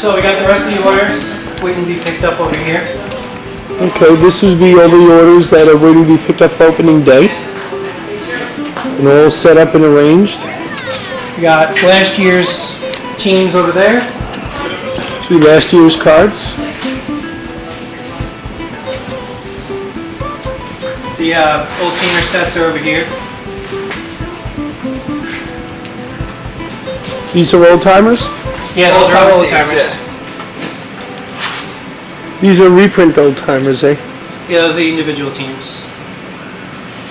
So we got the rest of the orders waiting to be picked up over here. Okay, this is all the orders that are waiting to be picked up for opening day. And all set up and arranged. We got last year's teams over there. See last year's cards. The old teamer sets are over here. These are old timers? Yeah, those are all old timers. These are reprint old timers, eh? Yeah, those are the individual teams.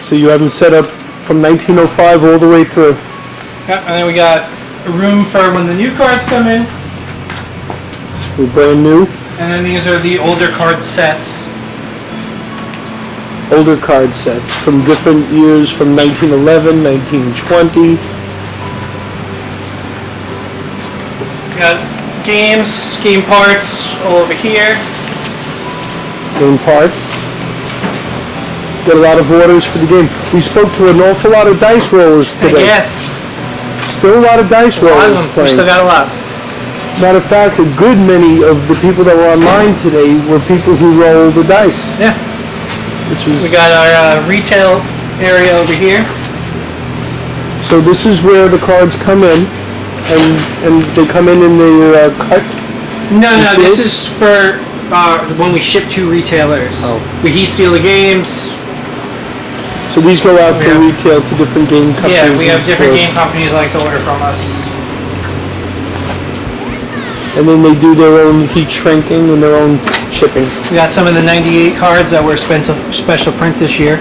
So you have them set up from 1905 all the way through. Yep, and then we got a room for when the new cards come in. For brand new. And then these are the older card sets. Older card sets from different years, from 1911, 1920. We got games, game parts all over here. Game parts. Got a lot of orders for the game. We spoke to an awful lot of dice rollers today. Yeah. Still a lot of dice rollers We playing. still got a lot. Matter of fact, a good many of the people that were online today were people who roll the dice. Yeah. Which is, We got our retail area over here. so this is where the cards come in, and they come in the cut. No, this sealed? is for when we ship to retailers. Oh. We heat seal the games. So these go out for Yeah. retail to different game companies. Yeah, we have and different stores. game companies like to order from us. And then they do their own heat shrinking and their own shipping. We got some of the 98 cards that were special print this year,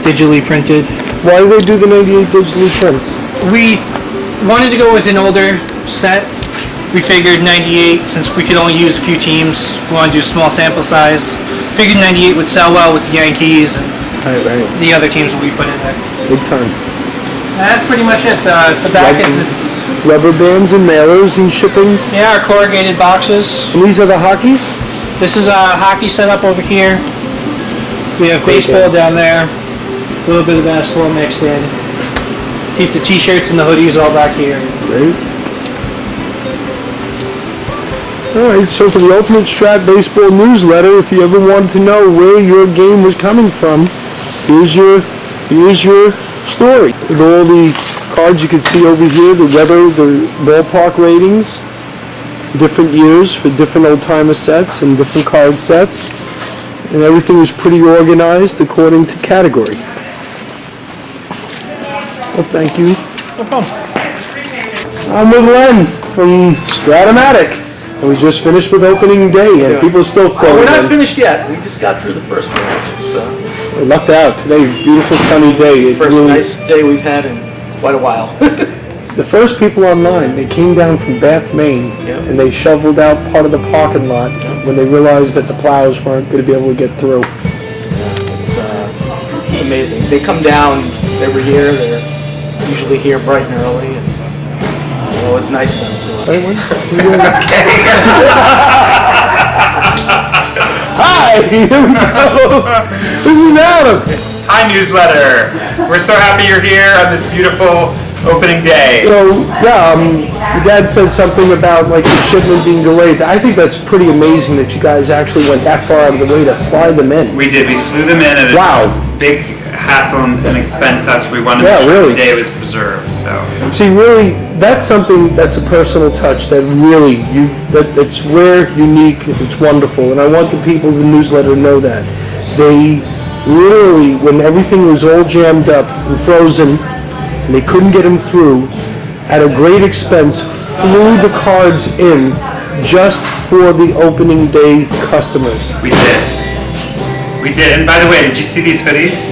digitally printed. Why do they do the 98 digitally prints? We wanted to go with an older set. We figured 98, since we could only use a few teams, we want to do a small sample size. Figured 98 would sell well with the Yankees and Right. the other teams that we put in there. Big time. That's pretty much it. The back is Rubber bands and mailers and shipping. our corrugated boxes. And these are the hockeys? This is a hockey setup over here. We have baseball down there. A little bit of basketball mixed in. Keep the t-shirts and the hoodies all back here. Great. Alright, so for the Ultimate Strat Baseball newsletter, if you ever wanted to know where your game was coming from, here's your story. With all the cards you can see over here, the weather, the ballpark ratings, different years for different old-timer sets and different card sets, and everything is pretty organized according to category. Well, thank you. No problem. I'm with Len from Strat-o-matic. And we just finished with opening day, and people are still Oh, filling we're not in. finished yet. We just got through the first wave, so We lucked out today. Beautiful sunny day. It first really- nice day we've had in quite a while. The first people online, they came down from Bath, Maine, Yeah. and they shoveled out part of the parking lot when they realized that the plows weren't going to be able to get through. It's amazing. They come down every year. They're usually here bright and early, and it's always nice of them to Hey, what are you doing? Hi, here we go. This is Adam. Hi, newsletter. We're so happy you're here on this beautiful opening day. So, yeah, your dad said something about like the shipment being delayed. I think that's pretty amazing that you guys actually went that far out of the way to fly them in. We did. We flew them in at a Wow. big hassle and expense us. We wanted to Yeah, make sure really. the day was preserved. So See, really, that's something that's a personal touch that really, it's rare, unique, it's wonderful. And I want the people of the newsletter to know that. They literally, when everything was all jammed up and frozen, and they couldn't get them through, at a great expense, flew the cards in just for the opening day customers. we did. We did. And by the way, did you see these hoodies?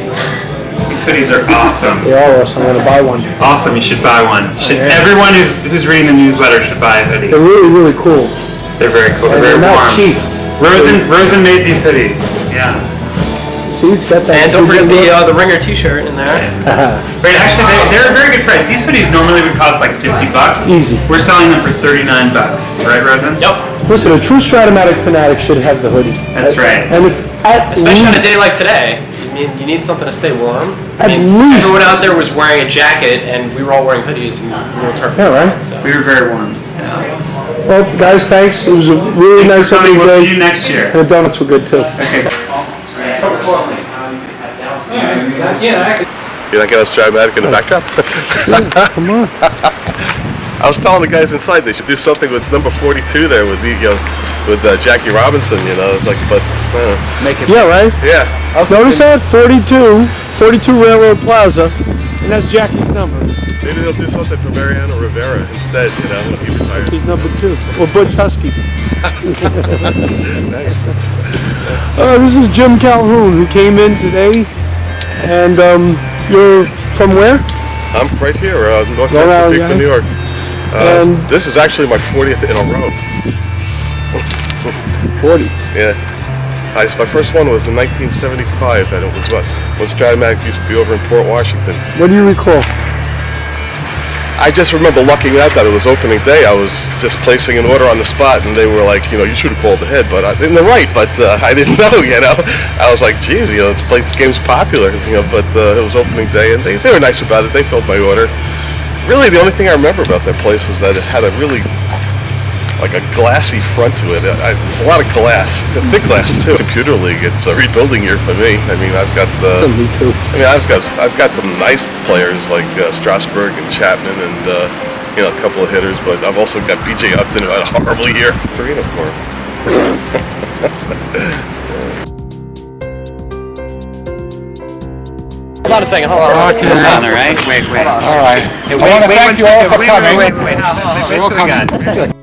These hoodies are awesome. They are awesome. I'm going to buy one. Awesome. You should buy one. Yeah. Everyone who's reading the newsletter should buy a hoodie. They're really, really cool. They're very cool. They're And very they're not warm. cheap. Rosen made these hoodies. Yeah. See, it's got that. And don't forget the Ringer T-shirt in there. Right, actually, they're a very good price. These hoodies normally would cost like $50. Easy. We're selling them for $39, right, Rosen? Yep. Listen, a true Strat-o-matic fanatic should have the hoodie. That's right. And if at Especially on a least- day like today. You need something to stay warm. At I mean, least- everyone out there was wearing a jacket, and we were all wearing hoodies, and we were perfect. Yeah, right. So. We were very warm. Yeah. Well, guys, thanks. It was a really nice opening We'll see you day. next year. And the donuts were good too. You're not gonna have Strat-o-matic in the backdrop? Come on. I was telling the guys inside they should do something with number 42 there with with Jackie Robinson, like, but Yeah, right? yeah. I was Notice thinking that? 42 Railroad Plaza, and that's Jackie's number. maybe they'll do something for Mariano Rivera instead, when he retires. He's number 2. Or Butch Husky. Nice. This is Jim Calhoun who came in today, and you're from where? I'm right here, North Long Hudson Island Peak, New York. And- This is actually my 40th in a row. 40. Yeah. My first one was in 1975, and it was when Strat-o-matic used to be over in Port Washington. What do you recall? I just remember lucking out that it was opening day. I was just placing an order on the spot, and they were like, you should have called ahead, but and they're right, but I didn't know, I was like, geez, this game's popular, but it was opening day, and they were nice about it. They filled my order. Really, the only thing I remember about that place was that it had a really, like a glassy front to it. A lot of glass, the thick glass too. Computer League, it's a rebuilding year for me. I mean, I've got Me too. I've got some nice players like Strasburg and Chapman and a couple of hitters, but I've also got B.J. Upton who had a horrible year. 3 and 4. Hold on a second. Hold on. Okay. All right. Wait. All right. Hey, I want to thank you all for coming. Wait. Hold on. Wait, what we got?